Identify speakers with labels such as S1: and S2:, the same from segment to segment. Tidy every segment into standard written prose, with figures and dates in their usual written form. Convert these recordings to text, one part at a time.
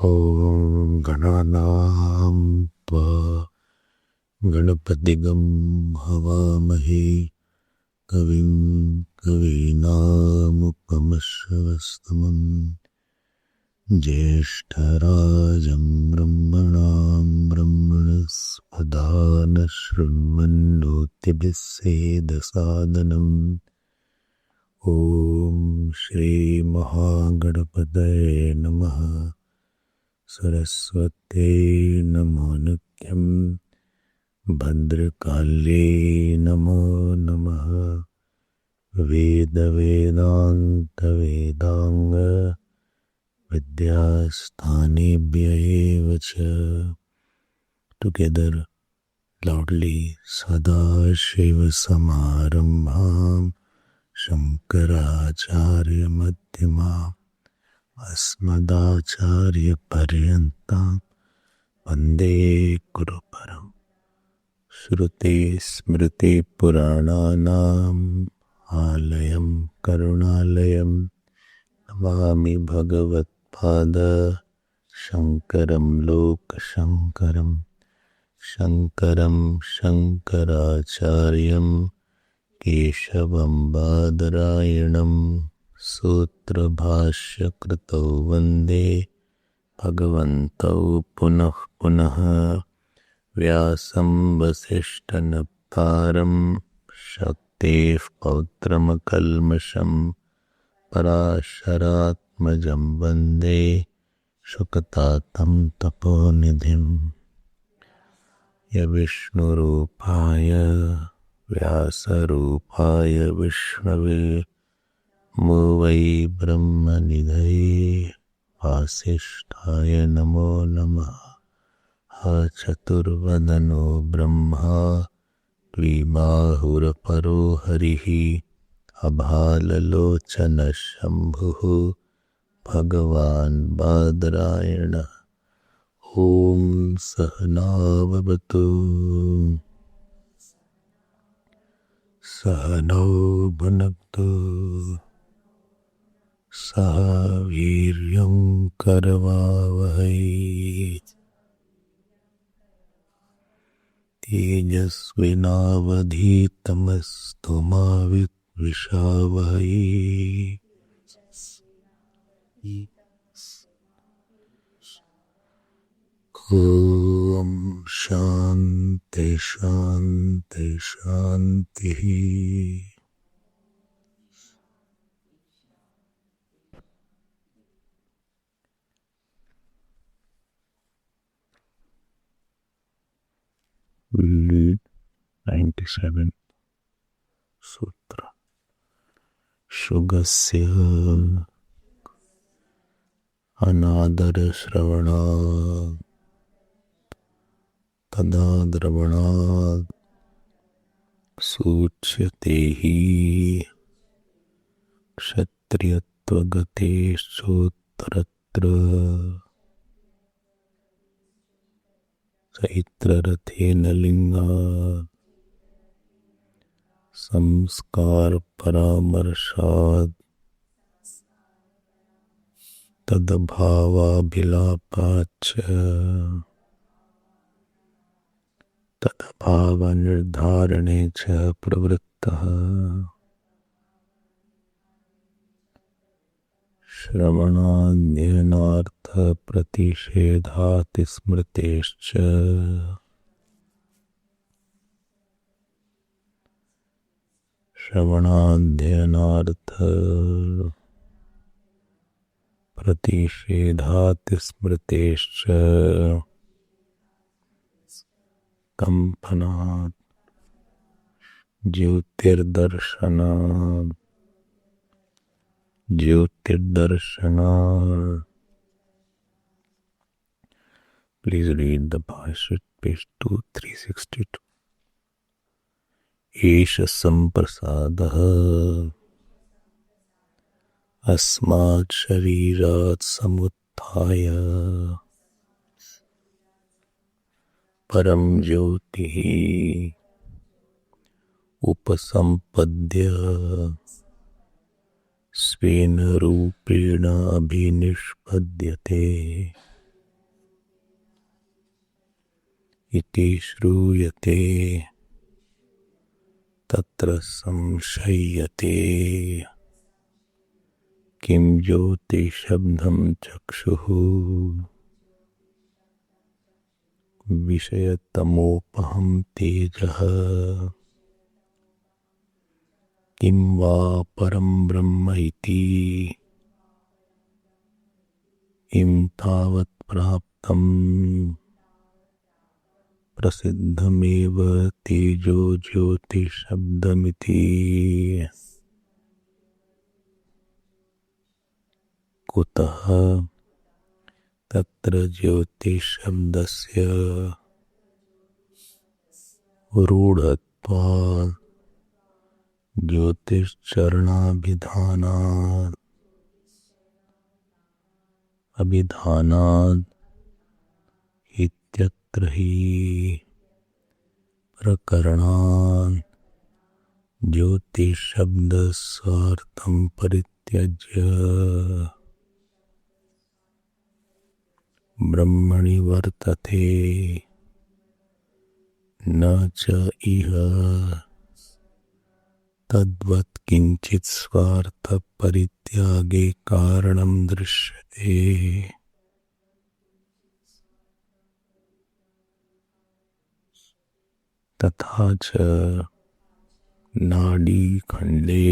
S1: ॐ गणानां त्वा गणपतिगं हवामहे कविं कवीनामुपमश्रवस्तमं ज्येष्ठराजं ब्रह्मणां ब्रह्मणस्पदान शृण्वन्नोतिभिः सेदसादनम् ॐ श्री महागणपतये नमः। सरस्वत्यै नमो नित्यं भद्रकाल्ये नमो नमः। वेदान्त विद्यास्थानेभ्य एव च। टुगेदर लाउडली सदाशिवसमारम्भां शंकराचार्यमध्यमाम् अस्मदाचार्यपर्यन्तां वन्दे गुरुपरम्। श्रुतिस्मृतिपुराणानाम् आलयं करुणालयं नमामि भगवत्पाद शङ्करं लोकशङ्करं शङ्करं शङ्कराचार्यं केशवं बादरायणं सूत्रभाष्यकृतौ वन्दे भगवन्तौ पुनः पुनः। व्यासं वसिष्ठनप्तारं शक्तेः पौत्रमकल्मषं पराशरात्मजं वन्दे शुकतातं तपोनिधिम्। यविष्णुरूपाय व्यासरूपाय विष्णवे मूवै ब्रह्मनिधये वासिष्ठाय नमो नमः। चतुर्वदनो ब्रह्मा द्विबाहुरपरो हरिः अभाललोचनः शम्भुः भगवान् बादरायणः। ॐ सहनाववतु सहनौ भुनक्तु सह वीर्यं करवावहै तेजस्विनावधीतमस्तु मा विद्विषावहै। ॐ शान्ति शान्ति शान्तिः। We'll read 97 Sutra. Shugasya anadara shravana tada dravana suchyate kshatriyatvagate sutratra चैत्ररथेन लिंगात् संस्कार परामर्शात् तदभावाभिलापाच्च तदभावनिर्धारणे च प्रवृत्तः श्रवणाध्ययनार्थ प्रतिषेधाति स्मृतेश्च श्रवणाध्ययनार्थ प्रतिषेधाति स्मृतेश्च कंपनात् ज्योतिर्दर्शनात् Jyotirdharshana. Please read the Bhashya, page 2362. Esha samprasadaha asmat sharirat samuthaya param jyotihi upasampadya स्वेन रूपेण अभिनिष्पद्यते। इति श्रूयते तत्र संशय्यते किं ज्योतिशब्दं चक्षुः विषयतमोपहं तेजः किं वा परं ब्रह्म इति इं तावत् प्राप्तं प्रसिद्धमेव तेजो ज्योतिशब्दमिति कुतः तत्र ज्योतिशब्दस्य रूढत्वात् ज्योतिश्चरणाभिधानात् अभिधानात् इत्यत्र हि प्रकरणात् ज्योतिशब्दस्वार्थं परित्यज्य ब्रह्मणि वर्तते न च इह तद्वत् किञ्चित् स्वार्थपरित्यागे कारणं दृश्यते। तथा च नाडीखण्डे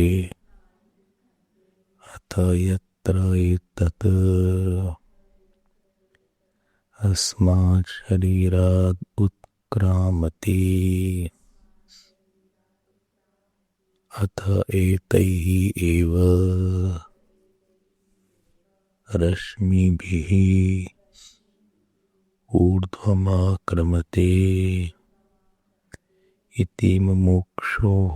S1: अथ यत्र एतत् अस्मात् शरीरात् उत्क्रामति अथ एतैः एव रश्मिभिः ऊर्ध्वमाक्रमते इति मुमुक्षोः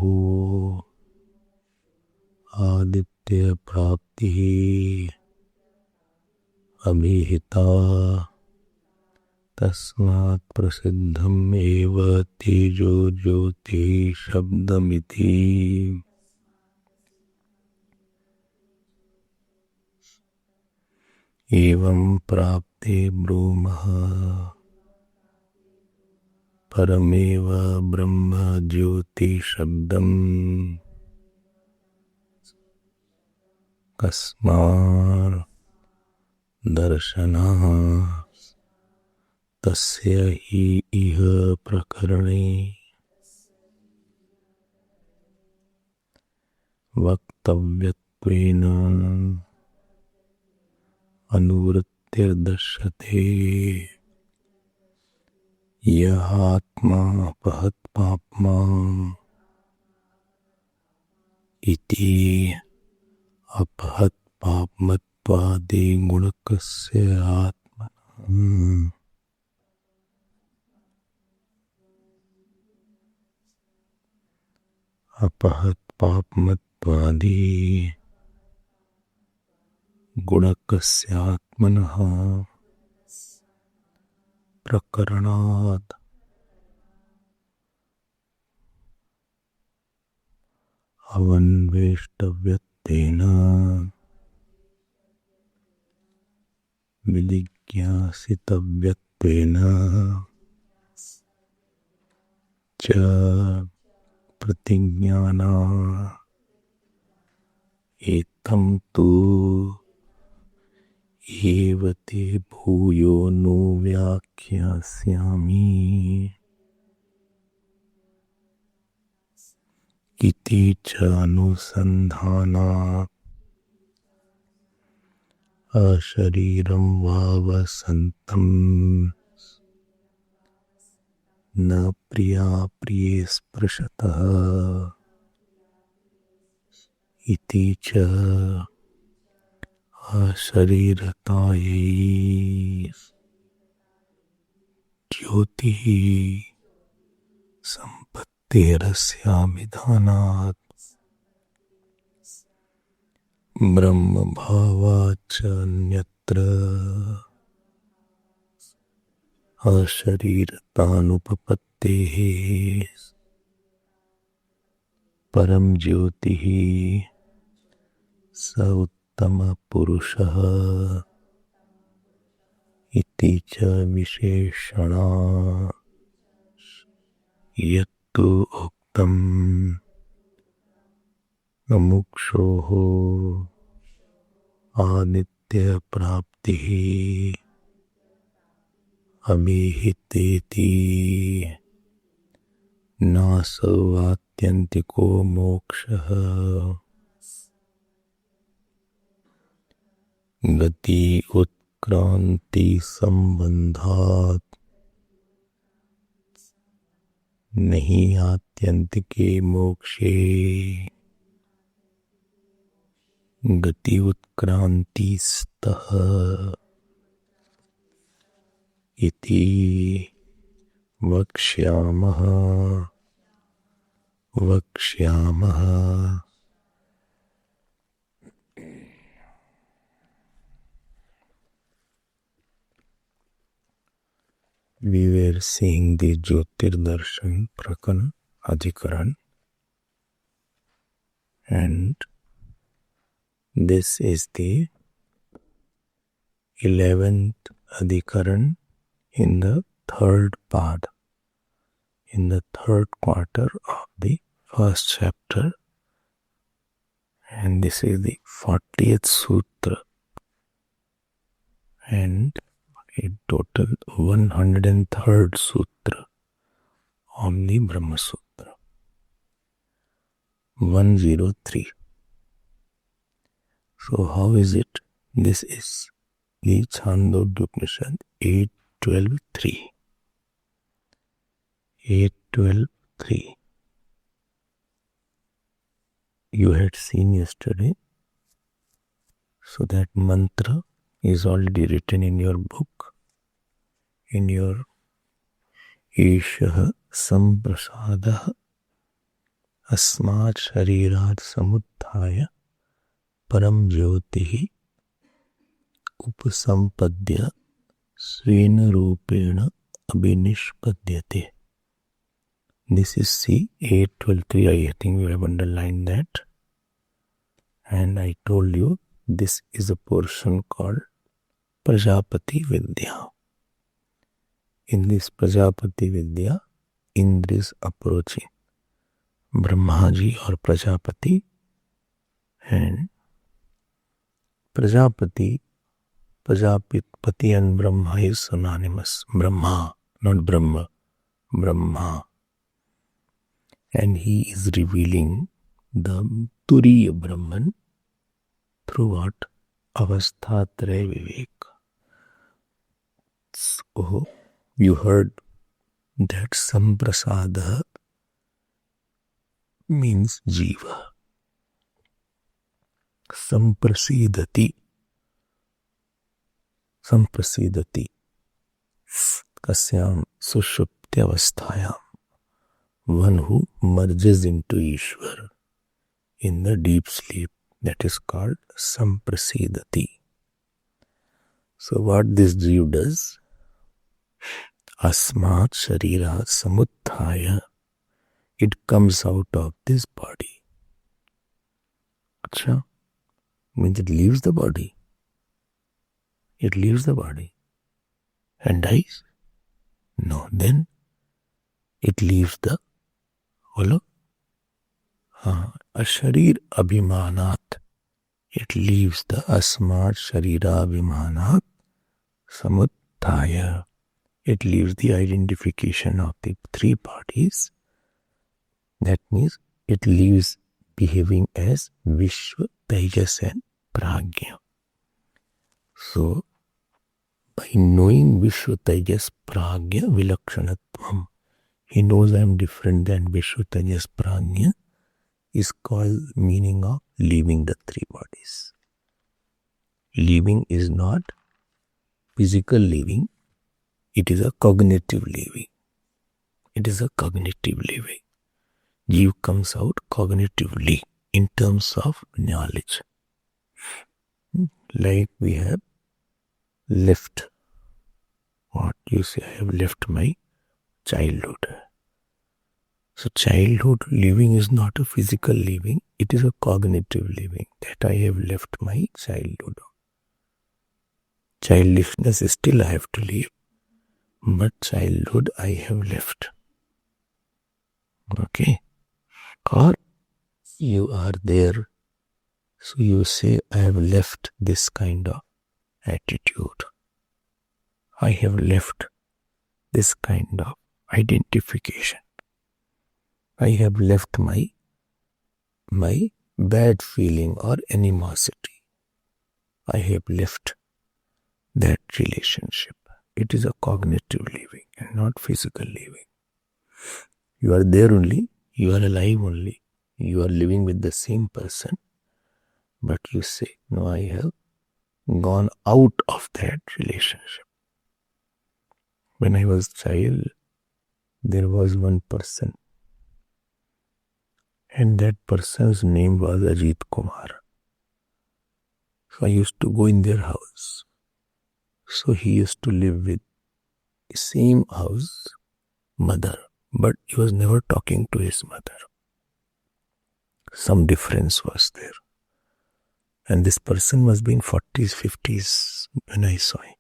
S1: आदित्यप्राप्तिः अभिहिता तस्मात् प्रसिद्धम् एव तेजो ज्योतिः शब्दमिति। एवं प्राप्ते ब्रूमः परमेव ब्रह्म ज्योतिशब्दम् कस्मात् दर्शनात् तस्य हि इह प्रकरणे वक्तव्यत्वेन अनुवृत्तिर्दर्श्यते। यः आत्मा अपहत्पाप्मा इति अपहत्पाप्मत्वादिगुणकस्य आत्मनः अपहत्पाप्मत्वादि गुणकस्यात्मनः प्रकरणात् अवन्वेष्टव्यत्वेन विजिज्ञासितव्यत्वेन च प्रतिज्ञाना एतं तु एव ते भूयो नु व्याख्यास्यामि इति च अनुसन्धानात् अशरीरं वावसन्तं न प्रिया प्रिये स्पृशतः इति च अशरीरतायै ज्योतिः संपत्तेरस्याभिधानात् ब्रह्मभावाच्च अन्यत्र अशरीरतानुपपत्तेः परं ज्योतिः स उत्तमपुरुषः इति च विशेषणा यत्तु उक्तम् मुमुक्षोः आनित्यप्राप्तिः अमीहितेति नासौ आत्यन्तिको मोक्षः गति उत्क्रांति संबंधात् नहीं आत्यंतिके मोक्षे गति उत्क्रांतिस्तः इति वक्ष्यामः वक्ष्यामः. We were seeing the Jyotirdarshan Prakan Adhikaran, and this is the 11th Adhikaran in the third part, in the third quarter of the first chapter, and this is the 40th Sutra, and a total 103rd Sutra of the Brahmasutra. 103. So how is it? This is the Chandogya Upanishad 8.12.3. 8.12.3. You had seen yesterday, so that mantra is already written in your book, in your Ishah Samprasadah Asmat Sharirat Samuddhaya Param Jyotihi Upasampadya Svena Rupena Abhinishpadyate. This is C 8.12.3. I think we have underlined that. And I told you this is a portion called Prajapati Vidya. In this Prajapati Vidya, Indra is approaching Brahmaji or Prajapati, and Prajapati and Brahma is synonymous. Brahma, not Brahma, Brahma. And he is revealing the Turiya Brahman through what? Avasthatraya Vivek. So, you heard that Samprasada means Jiva. Samprasidati. Samprasidati. Kasyam sushupti avasthayam. One who merges into Ishvara in the deep sleep. That is called Samprasidati. So what this Jiva does? Asmat Sharira Samuddhaya. It comes out of this body. Achha? Means it leaves the body. It leaves the body. And dies? No. Then it leaves the Asharir Abhimanat. It leaves the Asmat Sharira Abhimanat Samuddhaya. It leaves the identification of the three bodies. That means it leaves behaving as Vishwa, Tejas and Pragya. So, by knowing Vishwa, Tejas, Pragya, Vilakshanatvam, he knows I am different than Vishwa, Tejas, Pragya, is called meaning of leaving the three bodies. Leaving is not physical leaving, it is a cognitive leaving. It is a cognitive leaving. Jiva comes out cognitively in terms of knowledge. Like we have left. What you say? I have left my childhood. So childhood living is not a physical living, it is a cognitive living, that I have left my childhood. Childishness still I have to live, but childhood I have left. Okay? Or you are there, so you say, I have left this kind of attitude. I have left this kind of identification. I have left my bad feeling or animosity. I have left that relationship. It is a cognitive living and not physical living. You are there only, you are alive only, you are living with the same person, but you say, no, I have gone out of that relationship. When I was a child, there was one person, and that person's name was Ajit Kumar. So I used to go in their house. So he used to live with the same house mother, but he was never talking to his mother. Some difference was there. And this person must be in 40s, 50s when I saw him.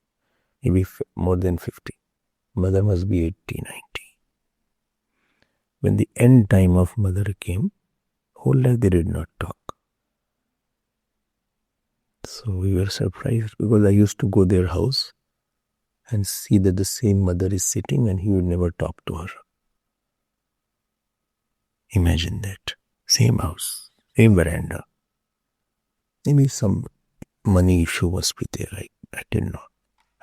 S1: Maybe more than 50. Mother must be 80, 90. When the end time of mother came, whole life they did not talk. So we were surprised because I used to go their house and see that the same mother is sitting and he would never talk to her. Imagine that. Same house, same veranda. Maybe some money issue must be there. I didn't know.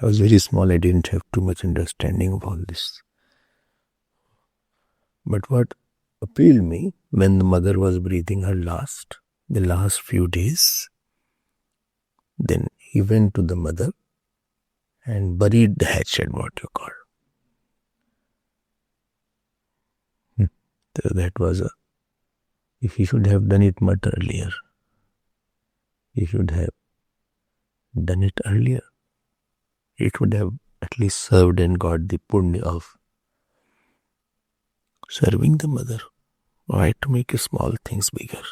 S1: I was very small. I didn't have too much understanding of all this. But what appealed me when the mother was breathing her last, the last few days, then he went to the mother and buried the hatchet, what you call. So that was if he should have done it much earlier. He should have done it earlier. It would have at least served and got the punya of serving the mother. Why to make small things bigger?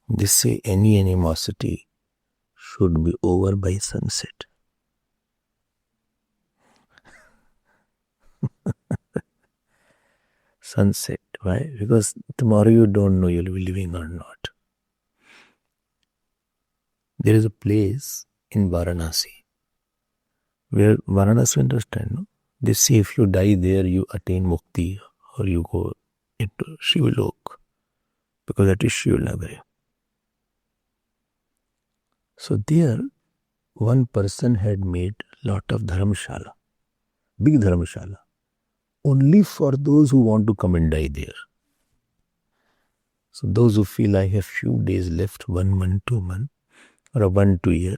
S1: They say any animosity should be over by sunset. Sunset. Why? Because tomorrow you don't know you'll be living or not. There is a place in Varanasi where Varanasi, understand, no? They say if you die there, you attain mukti or you go into Shivalok because that is Shivanagari. So there, one person had made lot of dharamshala, big dharamshala, only for those who want to come and die there. So those who feel I have few days left, 1 month, 2 months, or a 1-2 year,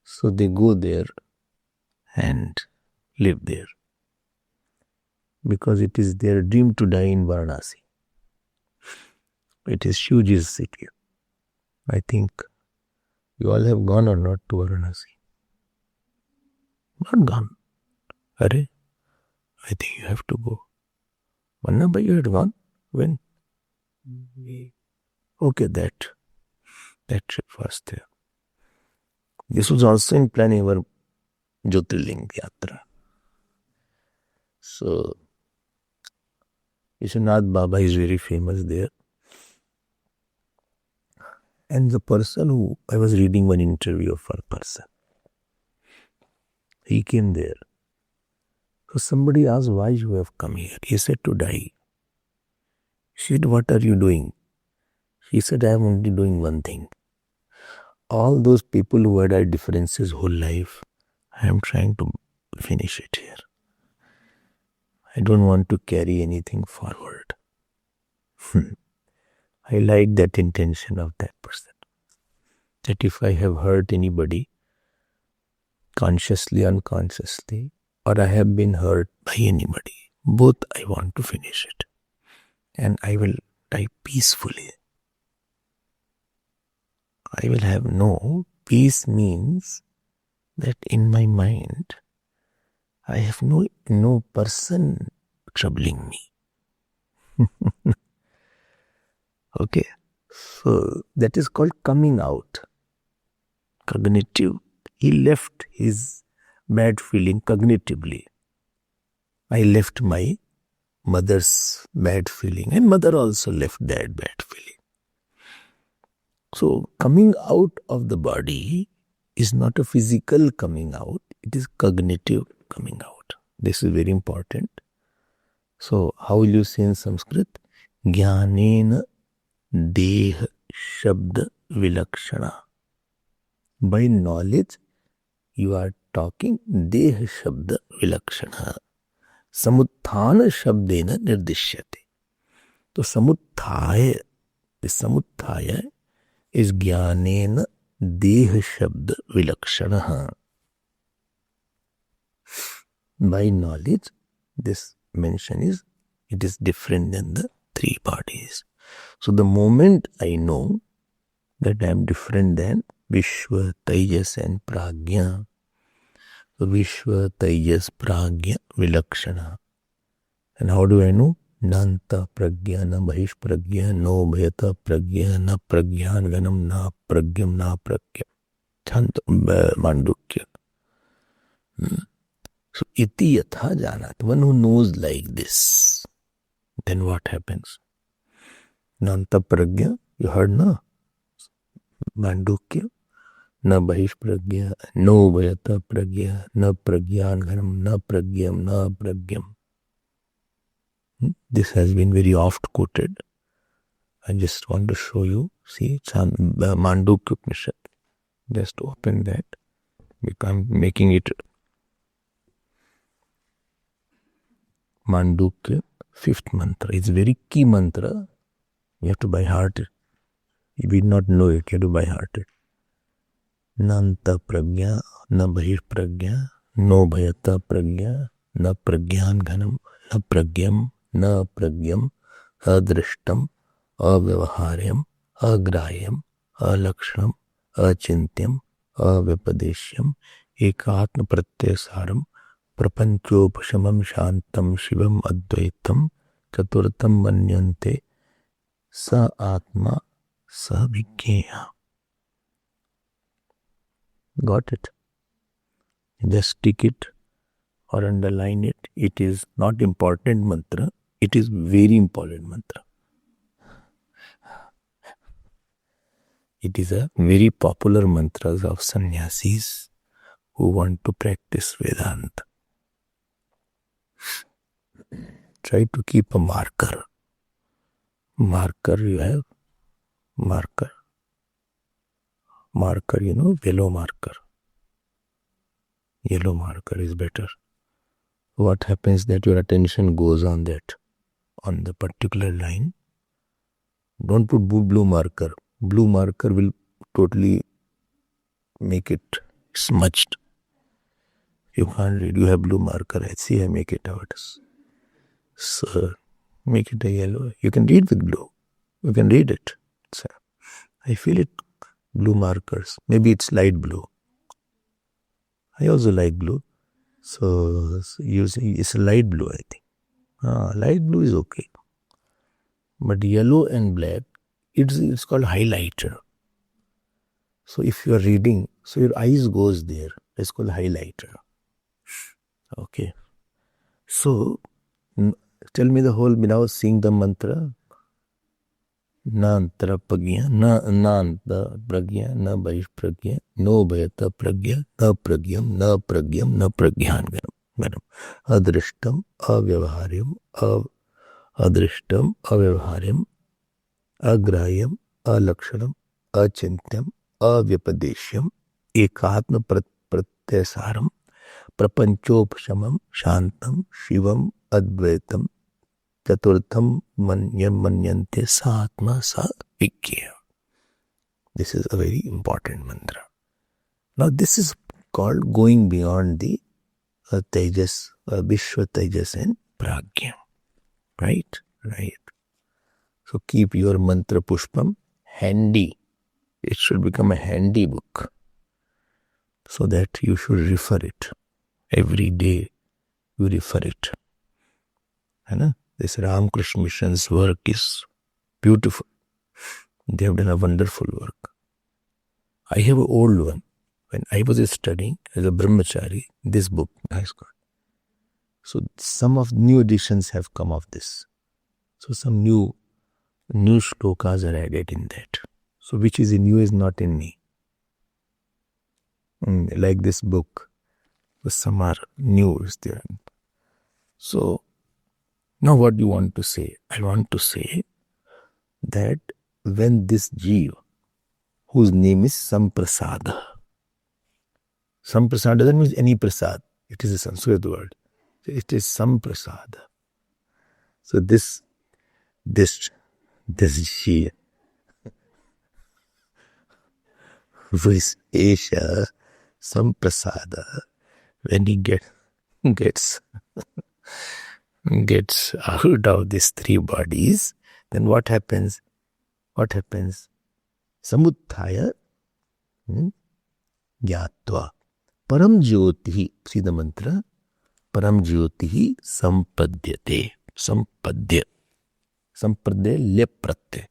S1: so they go there and live there. Because it is their dream to die in Varanasi. It is Shivji's city. I think you all have gone or not to Varanasi? Not gone. Are? I think you have to go. Vannabhai, you had gone? When? Okay, that trip was there. This was also in planning our Jyotirling Yatra. So, Vishwanath Baba is very famous there. And the person who, I was reading one interview of a person. He came there. So somebody asked, why you have come here? He said, to die. She said, what are you doing? He said, I am only doing one thing. All those people who had differences whole life, I am trying to finish it here. I don't want to carry anything forward. I like that intention of that person. That if I have hurt anybody, consciously, unconsciously, or I have been hurt by anybody, both I want to finish it. And I will die peacefully. I will have no peace means that in my mind, I have no person troubling me. Okay, so that is called coming out. Cognitive. He left his bad feeling cognitively. I left my mother's bad feeling, and mother also left that bad feeling. So coming out of the body is not a physical coming out, it is cognitive coming out. This is very important. So how will you say in Sanskrit? Jnanena Deha Shabda Vilakshana. By knowledge, you are talking Deha Shabda Vilakshana. Samuthana Shabdena Nirdishyate. So Samuthaya, the Samuthaya is Jnanena Deha Shabda Vilakshana. By knowledge, this mention is, it is different than the three bodies. So the moment I know that I am different than Vishwa, Tejas and Pragya, so Vishwa, Tejas, Pragya, Vilakshana. And how do I know? Nanta Pragya, na Bahish Pragya, no Bhayata Pragya, na Pragyan Ganam, na Pragyam, na Pragya. Chant Mandukya. So iti yatha janat. One who knows like this, then what happens? Nanta Pragya, you heard na? Mandukya. Na Bahish Pragya, no Bhayata Pragya, na Pragyan Ganam, na Pragyam, na Pragyam. This has been very oft quoted. I just want to show you. See, Mandukya Upanishad. Just open that. I'm making it Mandukya, 5th mantra. It's very key mantra. You have to by heart it. You will not know it. You have to by heart it. Nanta Pragya, na Bahish Pragya, no Bhayata Pragya, na Pragyan Ghanam, na Pragyam, na Pragyam, Adrishtam, Avyavaharyam, Agrahyam, Alakshanam, Achintyam, Avipadeshyam, Ekatma Pratyasaram, Prapanchopashamam Shantam Shivam Advaitam, Chaturtam Manyante, Sa Atma Sa Vigneya. Got it? Just tick it or underline it. It is not important mantra. It is very important mantra. It is a very popular mantras of sannyasis who want to practice Vedanta. Try to keep a marker. Marker you have. Marker. Marker, you know, yellow marker. Yellow marker is better. What happens that your attention goes on that, on the particular line. Don't put blue marker. Blue marker will totally make it smudged. You can't read. You have blue marker. See, I make it out. So, make it a yellow. You can read with blue. You can read it. So, I feel it. Blue markers. Maybe it's light blue. I also like blue. So using it's light blue, I think. Light blue is okay. But yellow and black, it's called highlighter. So if you are reading, so your eyes goes there. It's called highlighter. Okay. So tell me the whole without seeing the mantra. Nantara pragya, na nanta pragya, na Bahish pragya, no Bhayata pragya, na pragyam, na pragyam, na pragyan ganam. Adrishtam, avyavaharyam, adrishtam, avyavaharyam, agrahyam, alakshanam, achintyam, avyapadeshyam, ekatma pratyasaram, prapanchopashamam, shantam, shivam, advaitam, Chaturtham manyante sa atma sa vigneya. This is a very important mantra. Now this is called going beyond the Tejas, Vishwa, Tejas and Pragya. Right? Right. So keep your mantra pushpam handy. It should become a handy book. So that you should refer it. Every day you refer it. This Ramakrishna Mission's work is beautiful. They have done a wonderful work. I have an old one. When I was studying as a brahmachari, this book I got. So some of new editions have come of this. So some new shlokas are added in that. So which is in you is not in me. Like this book, some are new is there. So now what do you want to say? I want to say that when this Jeev, whose name is Samprasada doesn't mean any prasad. It is a Sanskrit word. It is Samprasada. So this Jeev, who is Esha Samprasada, when he gets out of these three bodies, then what happens? Samuthaya Gyatva Param Jyoti. See the mantra. Param Jyoti Sampadyate. Sampadya lep pratyay.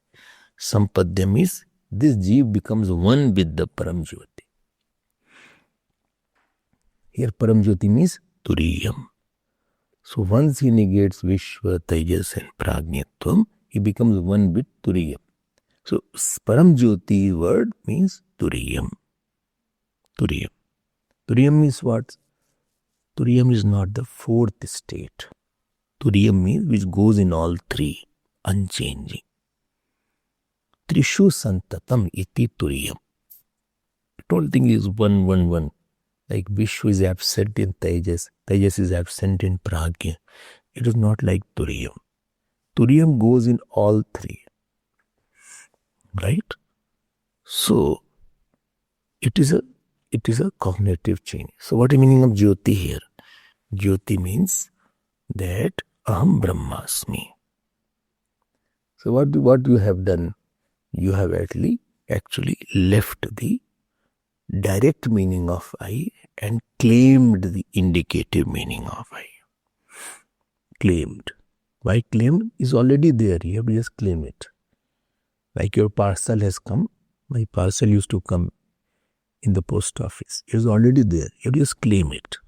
S1: Sampadya means this Jeev becomes one with the Param Jyoti. Here Param Jyoti means Turiyam. So once he negates Vishwa, Tejas and Prajnatvam, he becomes one with Turiyam. So Param Jyoti word means Turiyam. Turiyam means what? Turiyam is not the fourth state. Turiyam means which goes in all three, unchanging. Trishu Santatam iti Turiyam. The whole thing is one. Like Vishwa is absent in Tejas is absent in Pragya. It is not like Turiyam. Turiyam goes in all three. Right? So it is a cognitive change. So what is the meaning of Jyoti here? Jyoti means that Aham Brahmasmi. So what you have done? You have actually left the direct meaning of I and claimed the indicative meaning of I. Claimed. Why claimed? Is already there. You have to just claim it. Like your parcel has come. My parcel used to come in the post office. It is already there. You have to just claim it.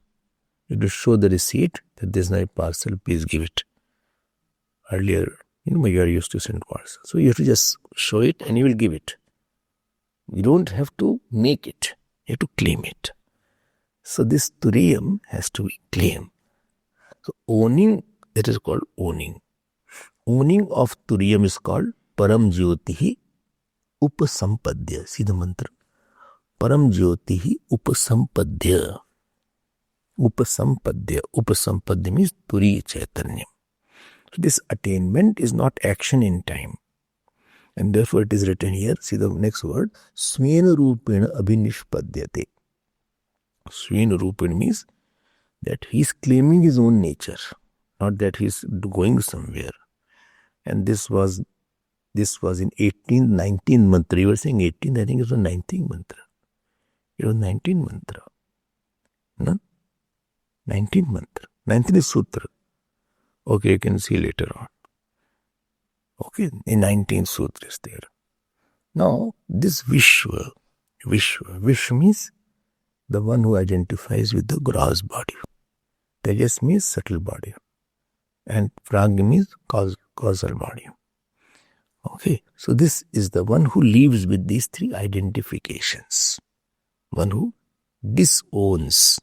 S1: You have to show the receipt that this is my parcel. Please give it. Earlier, my yard used to send parcel. So you have to just show it and you will give it. You don't have to make it. You have to claim it. So this Turiyam has to be claimed. So owning, it is called owning. Owning of Turiyam is called Param Jyotihi Upasampadya. See the mantra. Param Jyotihi Upasampadya. Upasampadya means Turiya Chaitanyam. So this attainment is not action in time. And therefore it is written here, see the next word, Swena Rupena Abhinishpadyate. Swena Rupena means that he is claiming his own nature, not that he is going somewhere. And this was in 18th, 19th mantra. You were saying 18th, I think it was 19th mantra. It was 19th mantra. No? 19th mantra. 19th is Sutra. Okay, you can see later on. Okay, in 19th Sutra is there. Now, this Vishwa means the one who identifies with the gross body. Tejas means subtle body. And Pragya means causal body. Okay, so this is the one who lives with these three identifications. One who disowns.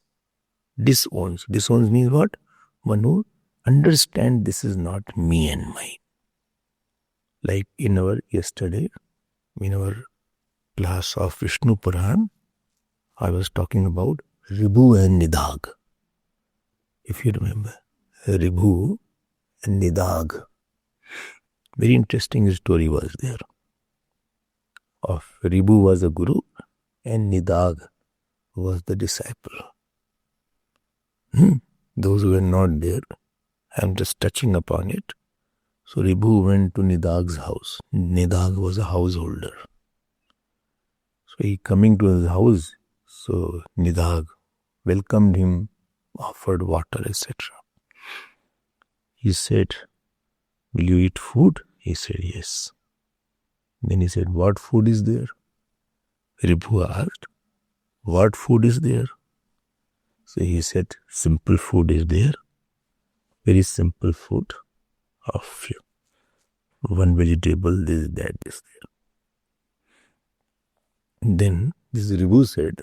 S1: Disowns means what? One who understands this is not me and mine. Like in our class of Vishnu Puran, I was talking about Ribhu and Nidag. If you remember, Ribhu and Nidag. Very interesting story was there. Of Ribhu was a guru and Nidag was the disciple. Those who were not there, I am just touching upon it. So Ribhu went to Nidag's house. Nidag was a householder. So he coming to his house, so Nidag welcomed him, offered water, etc. He said, "Will you eat food?" He said, "Yes." Then he said, "What food is there?" Ribhu asked, "What food is there?" So he said, "Simple food is there. very simple food of one vegetable, this, that, this, that. Then this Ribu said,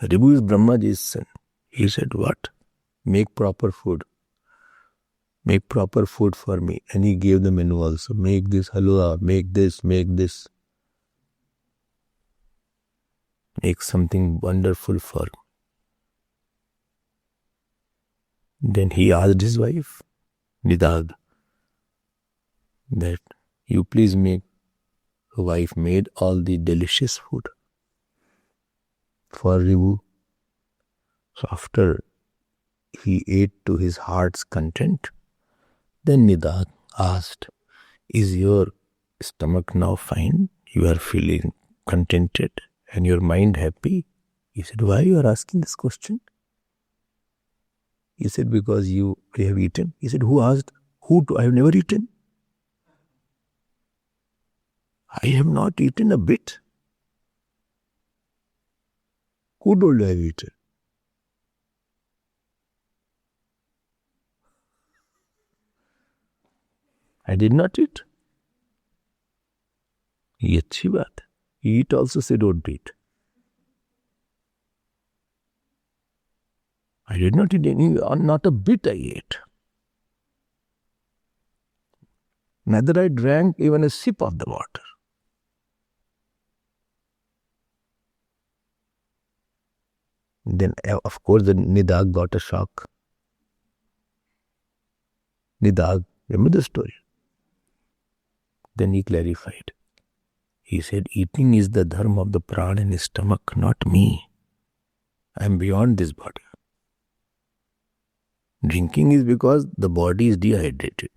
S1: Ribu is Brahmaji's son. He said, what? Make proper food. Make proper food for me. And he gave the menu also. Make this halwa, make this, make this. Make something wonderful for me. Then he asked his wife, Nidad, that you please make. The wife made all the delicious food for Ribu. So after he ate to his heart's content, then Nidad asked, is your stomach now fine? You are feeling contented and your mind happy? He said, why you are asking this question? He said, because you have eaten. He said, who asked? I have never eaten. I have not eaten a bit. Who told you I have eaten? I did not eat. ये अच्छी बात है. Eat also, say don't eat. I did not eat any, not a bit I ate. Neither I drank even a sip of the water. Then, of course, the Nidad got a shock. Nidad, remember the story? Then he clarified. He said, eating is the dharma of the prana in his stomach, not me. I am beyond this body. Drinking is because the body is dehydrated.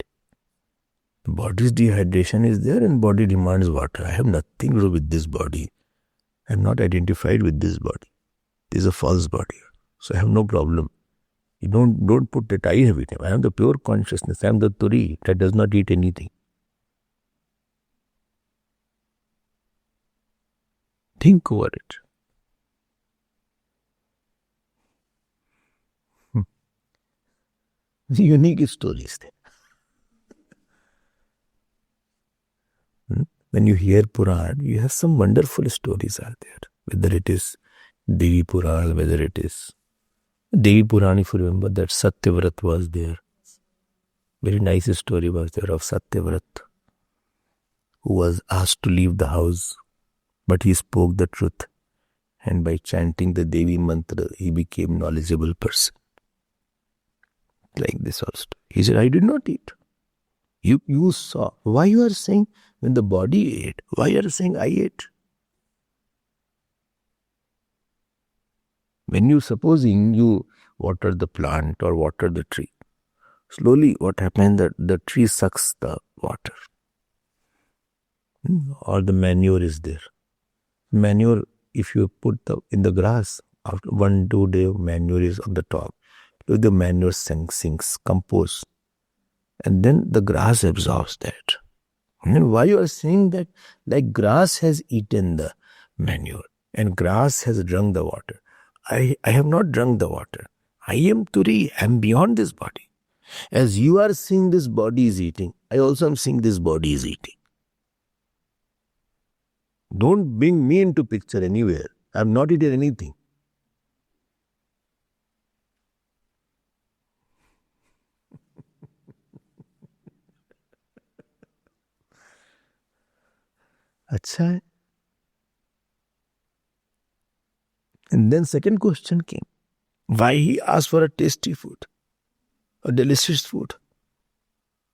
S1: The body's dehydration is there and body demands water. I have nothing to do with this body. I am not identified with this body. This is a false body. So I have no problem. You don't put that I have eaten. I am the pure consciousness. I am the Turi that does not eat anything. Think over it. Unique stories. When you hear Puran, you have some wonderful stories are there. Whether it is Devi Puran, whether it is Devi Puran, if you remember that Satyavrat was there. Very nice story was there of Satyavrat, who was asked to leave the house, but he spoke the truth. And by chanting the Devi mantra, he became knowledgeable person. Like this also. He said, I did not eat. You saw. Why you are saying when the body ate? Why you are saying I ate? When you supposing you water the plant or water the tree, slowly what happens that the tree sucks the water. Or the manure is there. Manure, if you put in the grass, after 1-2 days manure is on the top. The manure sinks, compose. And then the grass absorbs that. And why you are saying that? Like grass has eaten the manure and grass has drunk the water. I have not drunk the water. I am Turi. I am beyond this body. As you are seeing this body is eating, I also am seeing this body is eating. Don't bring me into picture anywhere. I have not eaten anything. अच्छा है. And then second question came. Why he asked for a tasty food? A delicious food?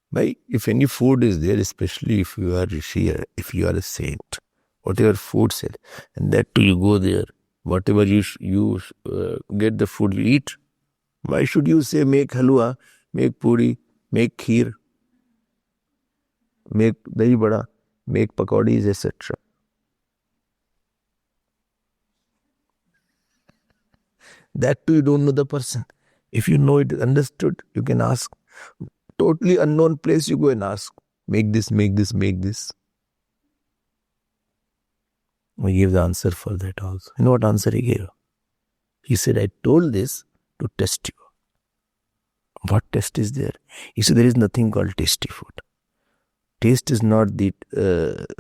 S1: Why? If any food is there, especially if you are Rishi, if you are a saint, whatever food said, and that too you go there, whatever you get the food you eat. Why should you say make halwa, make puri, make kheer, make dahi bada, make pakodis, etc. That too you don't know the person. If you know it is understood, you can ask. Totally unknown place, you go and ask. Make this, make this, make this. We gave the answer for that also. You know what answer he gave? He said, I told this to test you. What test is there? You see, there is nothing called tasty food. Taste is not the,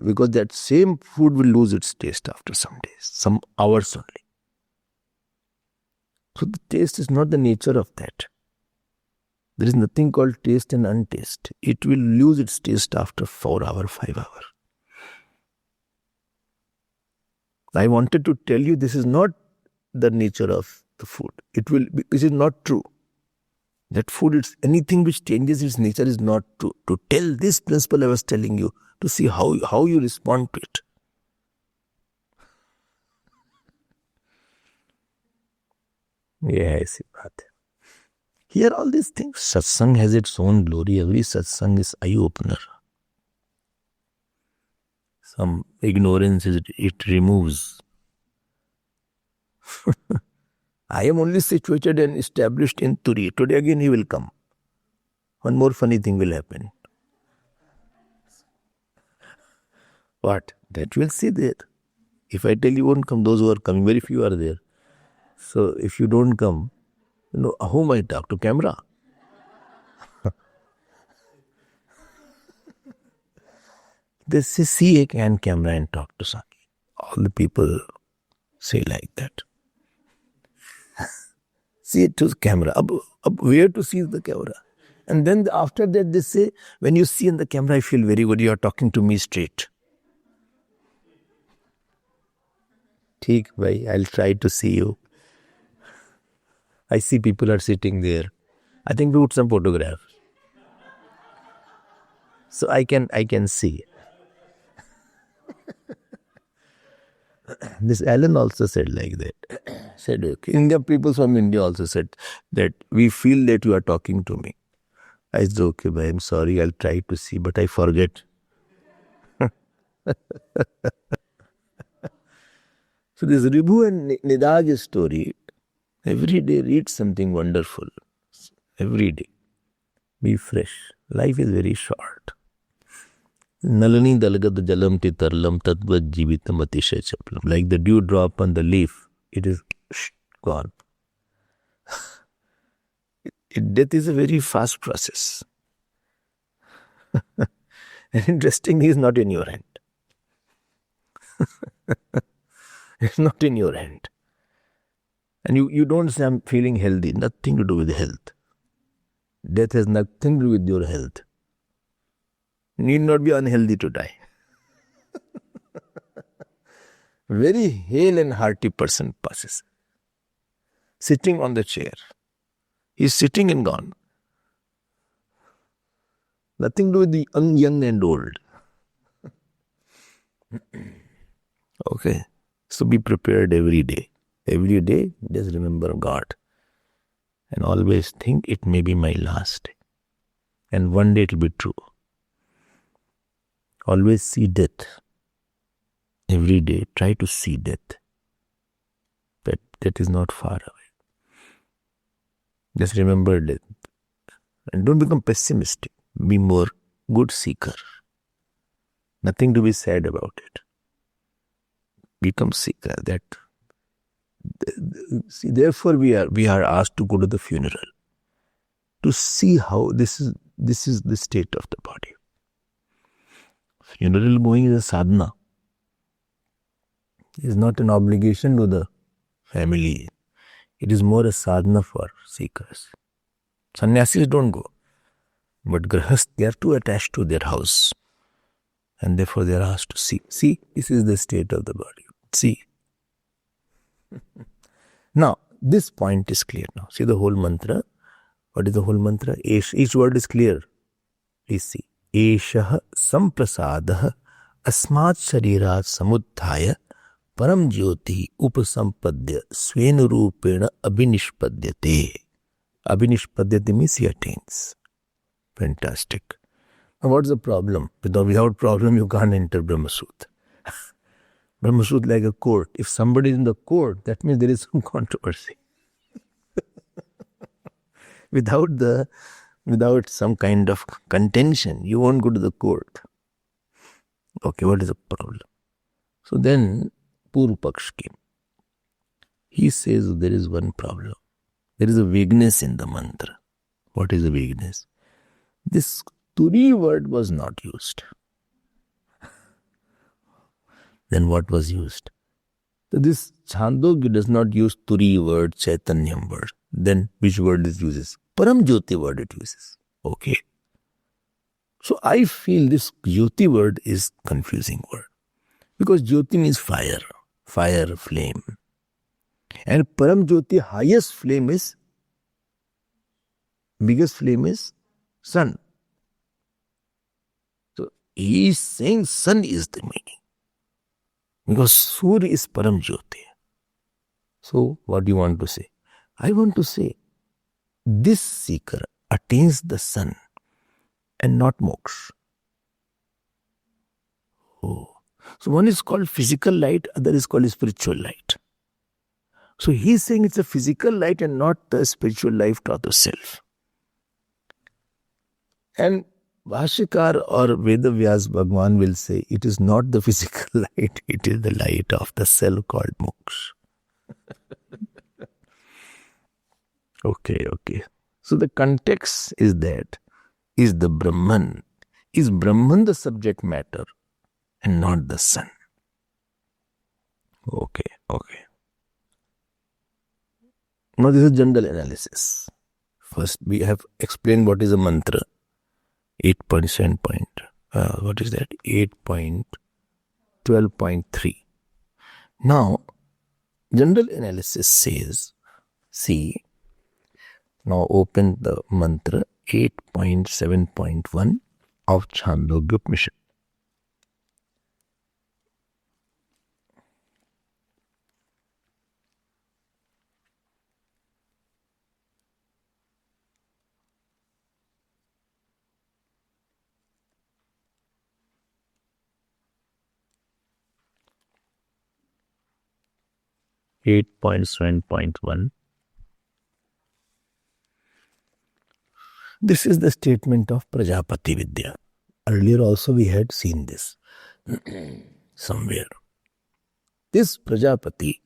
S1: because that same food will lose its taste after some days, some hours only. So the taste is not the nature of that. There is nothing called taste and untaste. It will lose its taste after 4 hours, 5 hours. I wanted to tell you this is not the nature of the food. This is not true. That food, it's anything which changes its nature is not true. To tell this principle I was telling you, to see how you respond to it. Yeah, I see. Here all these things. Satsang has its own glory. Every satsang is eye-opener. Some ignorance it removes. I am only situated and established in Turi. Today again he will come. One more funny thing will happen. What? That you will see there. If I tell you won't come, those who are coming, very few are there. So if you don't come, whom I talk to? Camera? They say, see a camera and talk to Saki. All the people say like that. See it to the camera. Where to see the camera? And then after that they say, when you see in the camera, I feel very good. You are talking to me straight. Theek bhai, I'll try to see you. I see people are sitting there. I think we put some photographs. So I can see. This Alan also said like that. Said, okay. India people from India also said that we feel that you are talking to me. I said, okay, bhai, I'm sorry, I'll try to see, but I forget. So this Ribhu and Nidaj story, every day read something wonderful. Every day. Be fresh. Life is very short. Nalani dalgad jalam titarlam tatvad jivitam atishay chaplam. Like the dew drop on the leaf, it is gone. Death is a very fast process. And interesting is not in your hand. It's not in your hand. And you don't say, I'm feeling healthy. Nothing to do with health. Death has nothing to do with your health. You need not be unhealthy to die. Very hale and hearty person passes. Sitting on the chair. He's sitting and gone. Nothing to do with the young and old. Okay. So be prepared every day. Every day, just remember God. And always think it may be my last day. And one day it will be true. Always see death. Every day, try to see death. But death is not far away. Just remember death. And don't become pessimistic. Be more good seeker. Nothing to be sad about it. Become seeker. See, therefore we are asked to go to the funeral. To see how this is the state of the body. Funeral going is a sadhana. It is not an obligation to the family. It is more a sadhana for seekers. Sannyasis don't go. But grahast, they are too attached to their house. And therefore they are asked to see. See, this is the state of the body. See. Now, this point is clear now. See the whole mantra. What is the whole mantra? Each word is clear. Please see. Eshah samprasadah asmat sharirat samudhaya param jyoti upasampadya svenurupena abhinishpadyate. Abhinishpadyate means he attains. Fantastic. Now what's the problem? Without problem you can't enter Brahmasutra. Brahmasutra like a court. If somebody is in the court, that means there is some controversy. Without some kind of contention, you won't go to the court. Okay, what is the problem? So then, Purva Paksh came. He says there is one problem. There is a vagueness in the mantra. What is the vagueness? this Turi word was not used. Then what was used? So this Chandogya does not use Turi word, Chaitanyam word. Then which word it uses? Param Jyoti word it uses. Okay. So I feel this Jyoti word is confusing word. Because Jyoti means fire, flame. And Param Jyoti, highest flame is, biggest flame is sun. So he is saying sun is the meaning. Because Surya is Param Jyoti. So what do you want to say? I want to say this seeker attains the sun and not moksha. Oh. So one is called physical light, other is called spiritual light. So he is saying it's a physical light and not the spiritual life of the self. And Bhashikar or Vedavyas Bhagwan will say it is not the physical light, it is the light of the self called moksha. Okay. So the context is that, is the Brahman. Is Brahman the subject matter and not the sun? Okay. Now this is general analysis. First we have explained what is a mantra. 8.7 point. What is that? 8.12.3. Now, general analysis says, see, now open the mantra 8.7.1 of Chandogya Upanishad. Eight point 7.1. This is the statement of Prajapati Vidya. Earlier also we had seen this somewhere. This Prajapati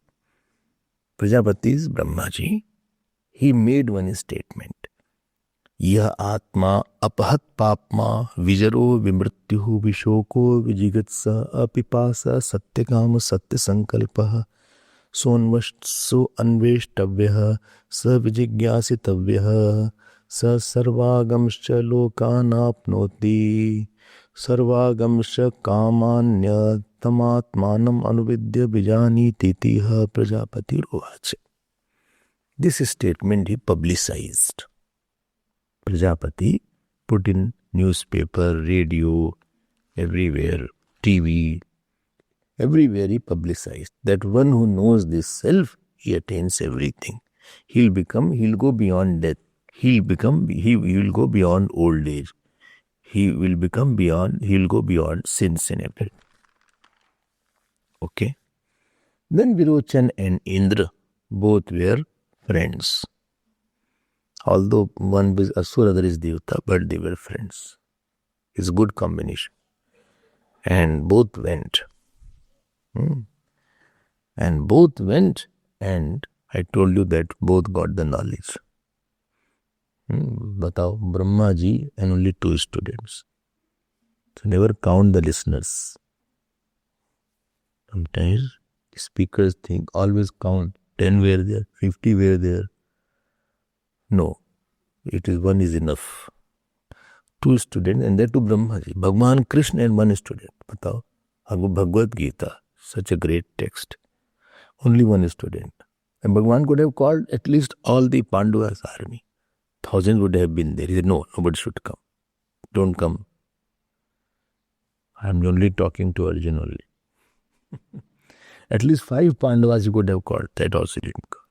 S1: is Brahmaji. He made one statement. Yah atma apahat papma vijaro vimrityuhu vishoko vijigatsa apipasa satyakama satyasankalpaha sonvaso anveshtavyaha sa vijigyasitavyaha sa sarvagamscha lokanapnoti sarvagamscha kamanya tamatmanam anuvidya bijaniti tiha Prajapati rovache. This statement he publicized. Prajapati put in newspaper, radio, everywhere, TV, everywhere he publicized that one who knows this self, he attains everything. He'll go beyond death. He will go beyond old age. He'll go beyond sins and everything. Okay. Then Virochan and Indra both were friends. Although one was Asura, other is Devata, but they were friends. It's a good combination. And both went. And I told you that both got the knowledge. Batao, Brahma ji and only 2 students. So never count the listeners. Sometimes speakers think always count. 10 were there, 50 were there. No, it is one is enough. 2 students and that to Brahma ji. Bhagwan Krishna and 1 student. Batao, Bhagavad Gita, such a great text. Only 1 student. And Bhagwan could have called at least all the Pandavas' army. Thousands would have been there. He said, no, nobody should come. Don't come. I am only talking to Arjuna only. At least 5 Pandavas he could have called. That also didn't come.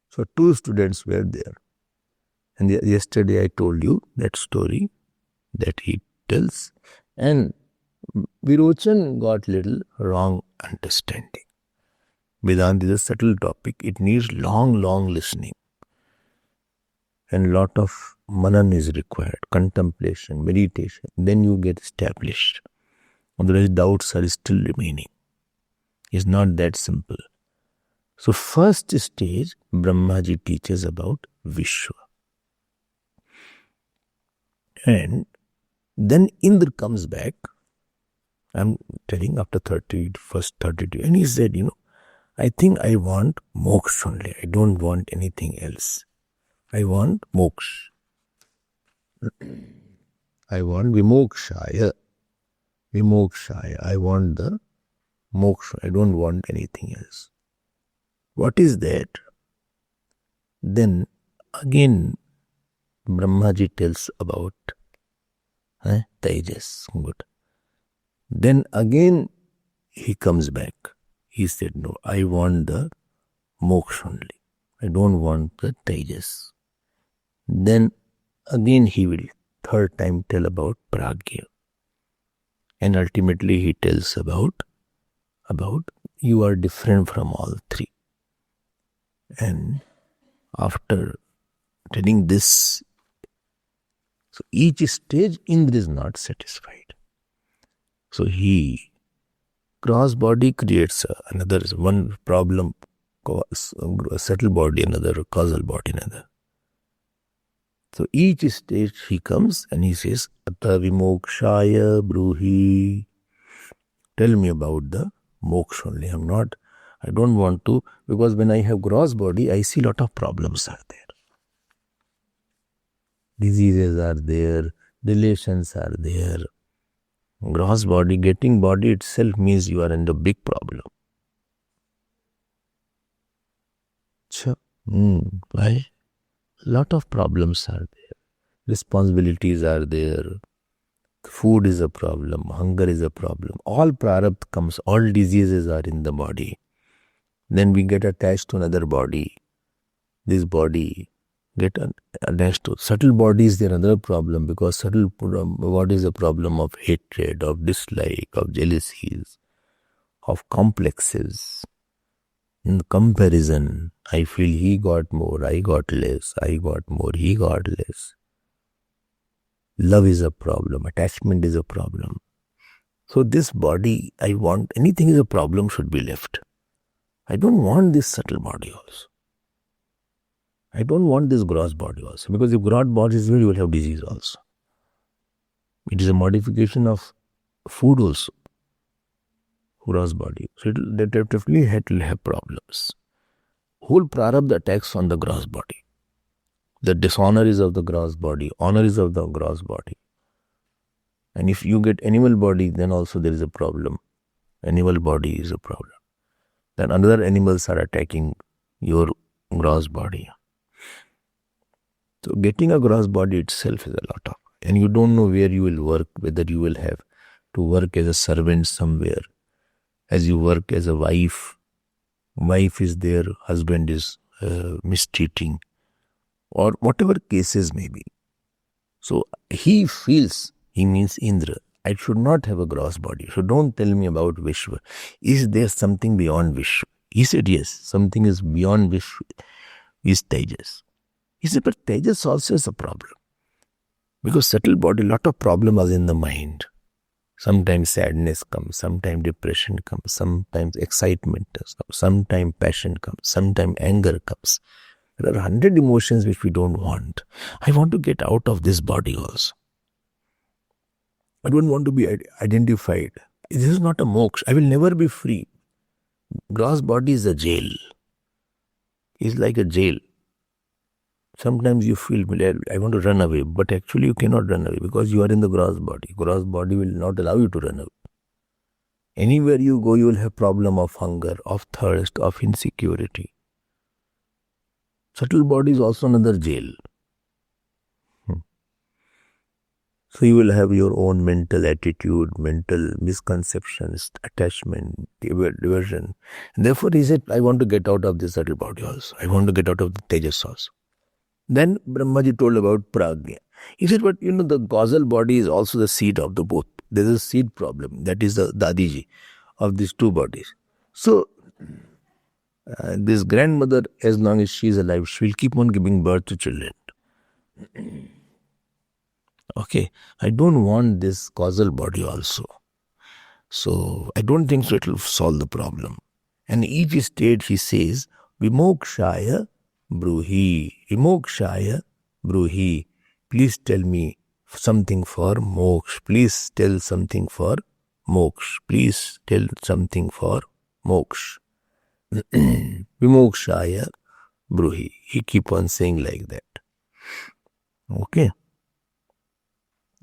S1: So 2 students were there. And yesterday I told you that story that he tells. And Virochan got little wrong understanding. Vedanta is a subtle topic. It needs long listening. And lot of manan is required. Contemplation, meditation. Then you get established. Otherwise doubts are still remaining. It's not that simple. So first stage, Brahmaji teaches about Vishwa. And then Indra comes back. I'm telling after 31st 32. And he said, I think I want moksha only. I don't want anything else. I want moksha. I want vimokshaya. Vimokshaya. I want the moksha. I don't want anything else. What is that? Then again Brahmaji tells about Tejas. Good. Then again he comes back. He said, no, I want the moksha only. I don't want the Tejas. Then again he will third time tell about pragya. And ultimately he tells about you are different from all three. And after telling this, so each stage Indra is not satisfied. So he cross body creates another one problem, subtle body another, causal body another. So each stage he comes and he says, Ata vimokshaya bruhi. Tell me about the moksha only. I don't want to, because when I have gross body, I see lot of problems are there. Diseases are there, relations are there. Gross body, getting body itself means you are in the big problem. Why? Lot of problems are there. Responsibilities are there. Food is a problem. Hunger is a problem. All prarabdha comes. All diseases are in the body. Then we get attached to another body. This body get attached to subtle body is there another problem, because subtle body is a problem of hatred, of dislike, of jealousies, of complexes. In comparison, I feel he got more, I got less, I got more, he got less. Love is a problem, attachment is a problem. So this body, I want, anything is a problem should be left. I don't want this subtle body also. I don't want this gross body also, because if gross body is there, you will have disease also. It is a modification of food also. Gross body. So it will definitely have problems. Whole prarabdha attacks on the gross body. The dishonor is of the gross body. Honor is of the gross body. And if you get animal body, then also there is a problem. Animal body is a problem. Then another animals are attacking your gross body. So getting a gross body itself is a lot of. And you don't know where you will work, whether you will have to work as a servant somewhere. As you work as a wife, wife is there, husband is mistreating, or whatever cases may be. So he feels, he means Indra, I should not have a gross body. So don't tell me about Vishwa. Is there something beyond Vishwa? He said, yes, something is beyond Vishwa, is Tejas. He said, but Tejas also is a problem. Because subtle body, lot of problems are in the mind. Sometimes sadness comes, sometimes depression comes, sometimes excitement comes, sometimes passion comes, sometimes anger comes. There are 100 emotions which we don't want. I want to get out of this body also. I don't want to be identified. This is not a moksha. I will never be free. Gross body is a jail. It's like a jail. Sometimes you feel, I want to run away, but actually you cannot run away because you are in the gross body. Gross body will not allow you to run away. Anywhere you go, you will have problem of hunger, of thirst, of insecurity. Subtle body is also another jail. So you will have your own mental attitude, mental misconceptions, attachment, diversion. And therefore he said, I want to get out of this subtle body also. I want to get out of the Tejas also. Then Brahmaji told about pragya. He said, but the causal body is also the seed of the both. There is a seed problem. That is the Dadiji of these two bodies. So this grandmother, as long as she is alive, she will keep on giving birth to children. Okay, I don't want this causal body also. So I don't think so it will solve the problem. And each stage he says, Vimokshaya bruhi. Vimokshaya bruhi. Please tell me something for moksha. Please tell something for moksha. Please tell something for moksha. Vimokshaya bruhi. He keep on saying like that. Okay.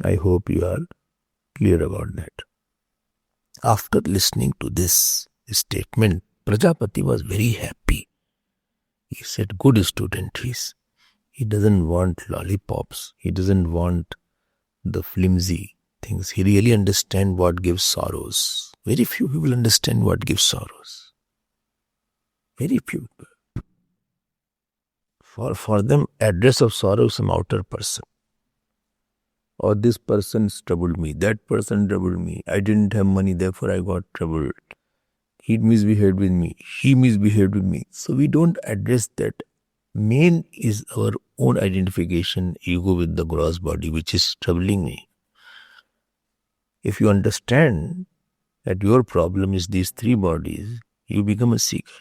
S1: I hope you are clear about that. After listening to this statement, Prajapati was very happy. He said, good student he doesn't want lollipops. He doesn't want the flimsy things. He really understands what gives sorrows. Very few people understand what gives sorrows. Very few people. For them, address of sorrow is some outer person. Or this person troubled me, that person troubled me, I didn't have money, therefore I got troubled. He misbehaved with me, she misbehaved with me. So we don't address that. Main is our own identification, ego with the gross body, which is troubling me. If you understand that your problem is these three bodies, you become a seeker.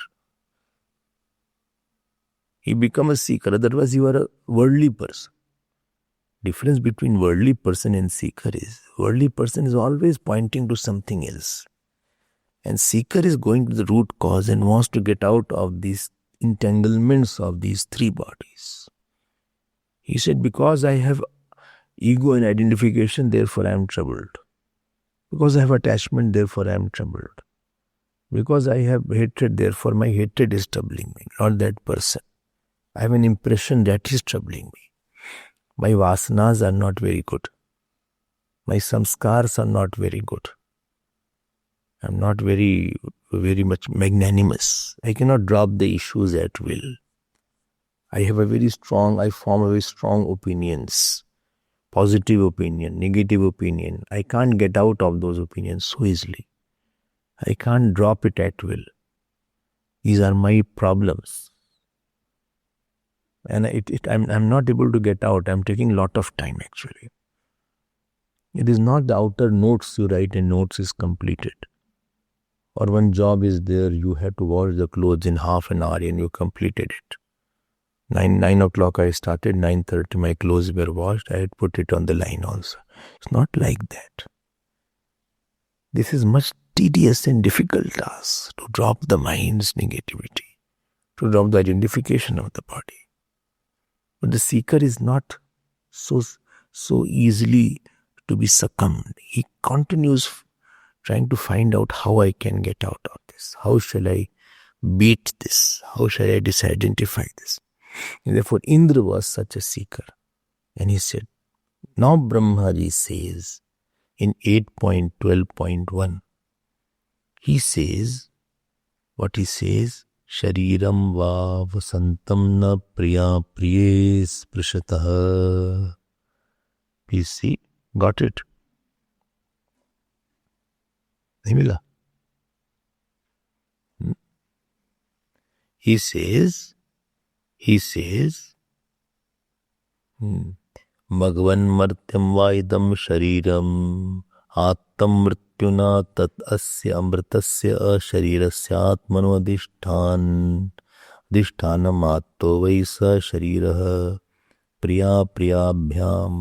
S1: You become a seeker, otherwise you are a worldly person. Difference between worldly person and seeker is, worldly person is always pointing to something else. And seeker is going to the root cause and wants to get out of these entanglements of these three bodies. He said, because I have ego and identification, therefore I am troubled. Because I have attachment, therefore I am troubled. Because I have hatred, therefore my hatred is troubling me, not that person. I have an impression that is troubling me. My vasanas are not very good. My samskars are not very good. I am not very much magnanimous. I cannot drop the issues at will. I form a very strong opinions. Positive opinion, negative opinion. I can't get out of those opinions so easily. I can't drop it at will. These are my problems. And I'm not able to get out. I'm taking a lot of time actually. It is not the outer notes you write and notes is completed. Or one job is there, you have to wash the clothes in half an hour and you completed it. 9 o'clock I started, 9:30 my clothes were washed, I had put it on the line also. It's not like that. This is much tedious and difficult task to drop the mind's negativity, to drop the identification of the body. But the seeker is not so easily to be succumbed. He continues trying to find out how I can get out of this. How shall I beat this? How shall I disidentify this? And therefore Indra was such a seeker. And he said, now Brahmaji says in 8.12.1, he says, what he says, Shariram va vasantam na priya priye sprishataha. Please see, got it? Nimila. He says, Bhagavan martyam vaidam shariram attam mrityuna tat asya amritasya sharirasya atmano adhishtanam atto vaisa shariraha priya priyabhyam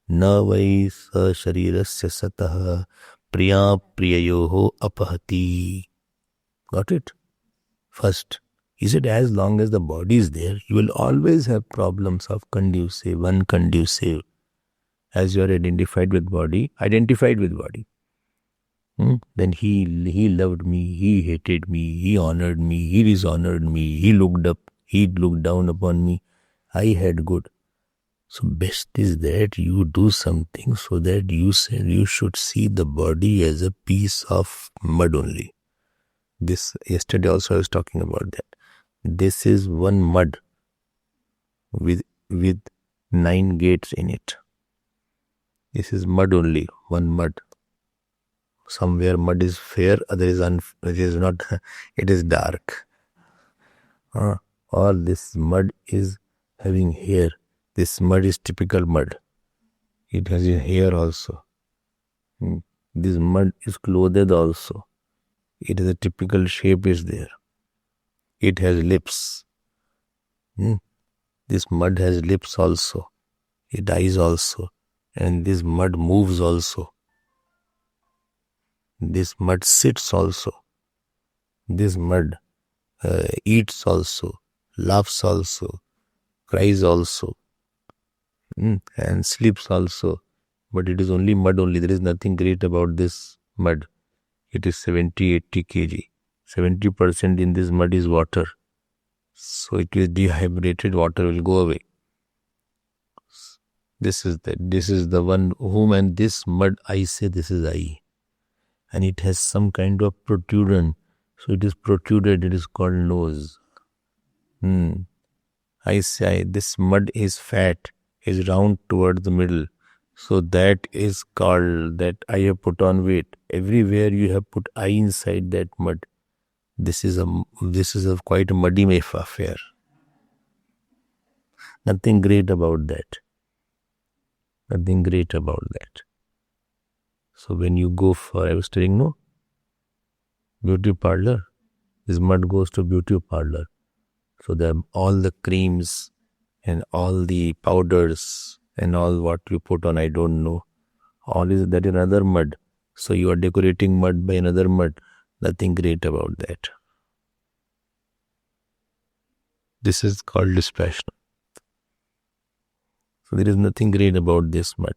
S1: na vaisa sharirasya satah priya priyayoho apahati. Got it? First, he said, as long as the body is there, you will always have problems of conducive, unconducive. As you are identified with body. Then he loved me, he hated me, he honored me, he dishonored me, he looked up, he looked down upon me. I had good. So best is that you do something so that you should see the body as a piece of mud only. This, yesterday also I was talking about that. This is one mud with 9 gates in it. This is mud only, one mud. Somewhere mud is fair, other is it is not, it is dark. Or this mud is having hair. This mud is typical mud. It has hair also. This mud is clothed also. It is a typical shape is there. It has lips. This mud has lips also. It eyes also. And this mud moves also. This mud sits also. This mud eats also, laughs also, cries also, and sleeps also. But it is only mud only. There is nothing great about this mud. It is 70-80 kg. 70% in this mud is water. So it is dehydrated, water will go away. This is the one whom, and this mud, I say this is I. And it has some kind of protrusion. So it is protruded, it is called nose. I say this mud is fat, is round toward the middle. So that is called that I have put on weight. Everywhere you have put I inside that mud. This is a quite a muddy affair. Nothing great about that. Nothing great about that. So when you go for, I was telling, no, beauty parlor, this mud goes to beauty parlor. So all the creams and all the powders and all what you put on, I don't know, all is that another mud. So you are decorating mud by another mud. Nothing great about that. This is called dispassion. So there is nothing great about this mud.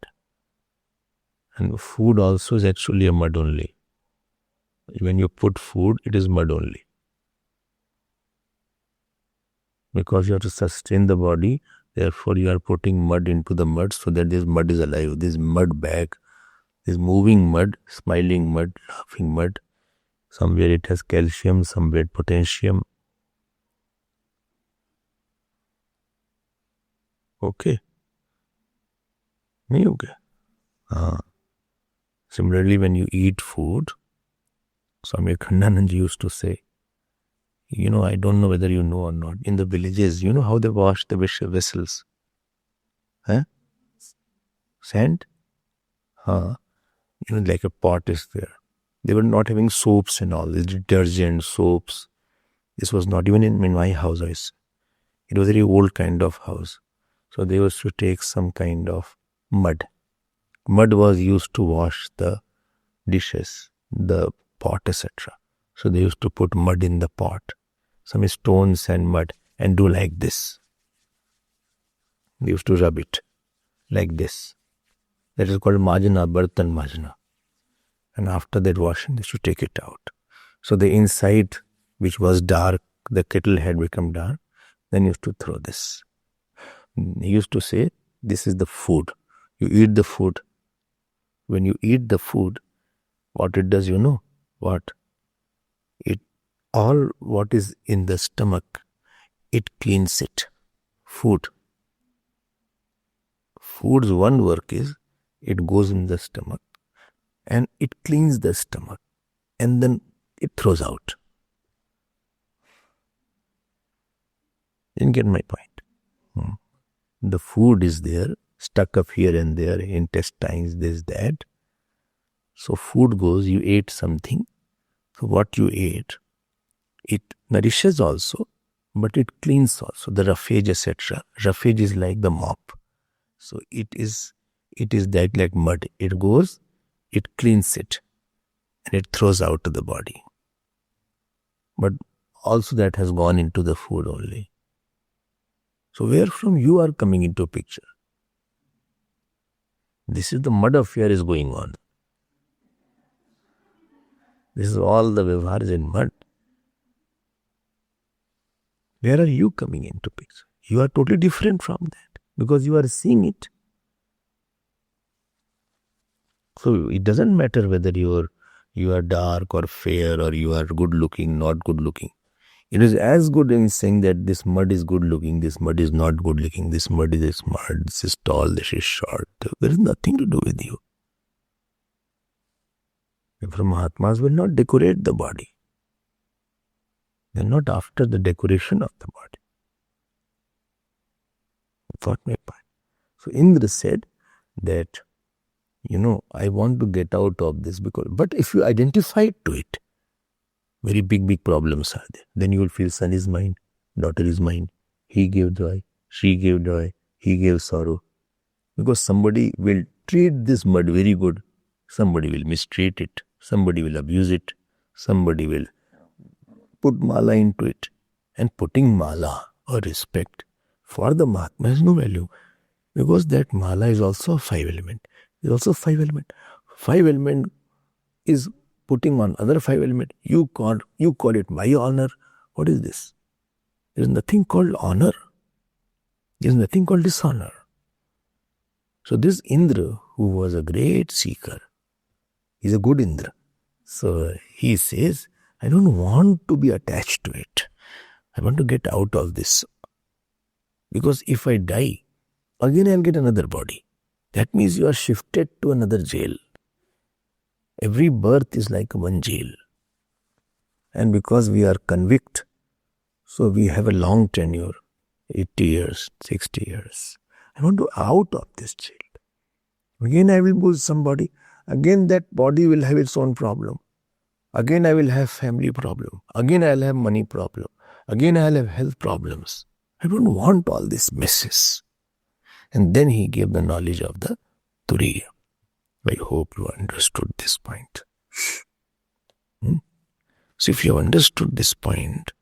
S1: And food also is actually a mud only. When you put food, it is mud only. Because you have to sustain the body, therefore you are putting mud into the mud so that this mud is alive. This mud bag, this moving mud, smiling mud, laughing mud. Somewhere it has calcium, somewhere potassium. Okay. नहीं हो गया. Similarly, when you eat food, Swami Abhedananda used to say, I don't know whether you know or not, in the villages, you know how they wash the vessels? Sand? Like a pot is there. They were not having soaps and all, this detergent, soaps. This was not even in my house. It was a very old kind of house. So they used to take some kind of mud. Mud was used to wash the dishes, the pot, etc. So they used to put mud in the pot, some stones and mud, and do like this. They used to rub it like this. That is called majna, bartan majna. And after that washing, they should take it out. So the inside, which was dark, the kettle had become dark, then you used to throw this. He used to say, this is the food. You eat the food. When you eat the food, what it does, what? All what is in the stomach, it cleans it. Food's one work is, it goes in the stomach and it cleans the stomach and then it throws out. Didn't get my point. The food is there, stuck up here and there, intestines, this, that. So food goes, you ate something. So what you ate, it nourishes also, but it cleans also, the roughage, etc. Roughage is like the mop. So it is that like mud. It goes, it cleans it, and it throws out to the body. But also that has gone into the food only. So where from you are coming into a picture? This is the mud affair is going on. This is all the vyavhar is in mud. Where are you coming into picture? You are totally different from that because you are seeing it. So it doesn't matter whether you are dark or fair or you are good looking, not good looking. It is as good in saying that this mud is good looking, this mud is not good looking, this mud is smart, this is tall, this is short. There is nothing to do with you. Therefore, Mahatmas will not decorate the body. They are not after the decoration of the body. Got my point. So Indra said that, I want to get out of this but if you identify to it, very big problems are there. Then you will feel son is mine, daughter is mine. He gave joy, she gave joy, he gave sorrow. Because somebody will treat this mud very good, somebody will mistreat it, somebody will abuse it, somebody will put mala into it. And putting mala or respect for the Mahatma has no value, because that mala is also a five element. It's also five element. Five element is putting on other five element. You call it my honor. What is this? There is nothing called honor. There is nothing called dishonor. So this Indra, who was a great seeker, is a good Indra. So he says, I don't want to be attached to it. I want to get out of this. Because if I die, again I'll get another body. That means you are shifted to another jail. Every birth is like one jail. And because we are convict, so we have a long tenure, 80 years, 60 years. I want to out of this jail. Again I will lose somebody. Again that body will have its own problem. Again I will have family problem. Again I will have money problem. Again I will have health problems. I don't want all these messes. And then he gave the knowledge of the Turiya. I hope you understood this point. So if you have understood this point,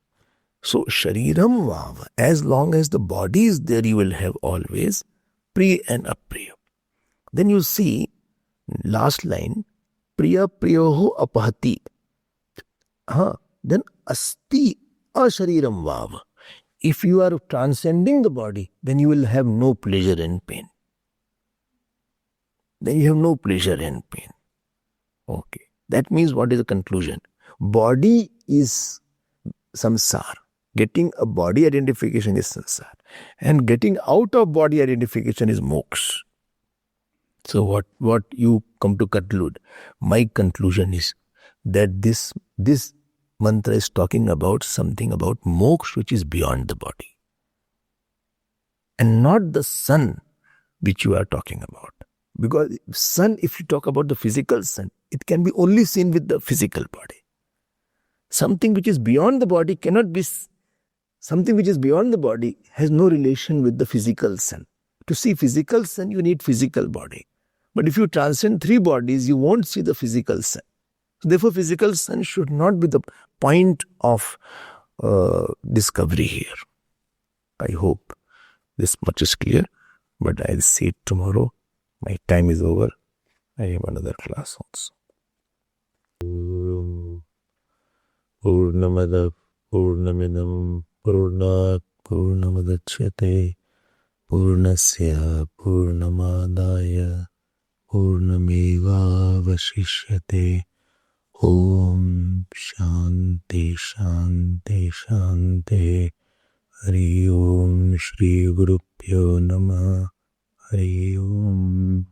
S1: so Shariram Vav, as long as the body is there, you will have always Priya and Apriya. Then you see, last line, Priya Priyoho Apahati. Then Asti Ashariram Vav. If you are transcending the body, then you will have no pleasure and pain. Then you have no pleasure and pain. Okay. That means what is the conclusion? Body is samsara. Getting a body identification is samsara. And getting out of body identification is moksha. So what you come to conclude? My conclusion is that this mantra is talking about something about moksha which is beyond the body. And not the sun which you are talking about. Because sun, if you talk about the physical sun, it can be only seen with the physical body. Something which is beyond the body cannot be, something which is beyond the body has no relation with the physical sun. To see physical sun, you need physical body. But if you transcend three bodies, you won't see the physical sun. So therefore, physical sun should not be the point of discovery here. I hope this much is clear, but I'll see it tomorrow. My time is over. I have another class also. Purnamada Purnamidam Purnat Purnamadachyate Purnasya Purnamadaya Purnameva Vashishyate. Om Shanti Shanti Shanti. Hari Om Shri Guru Pyo Namah. Hari Om.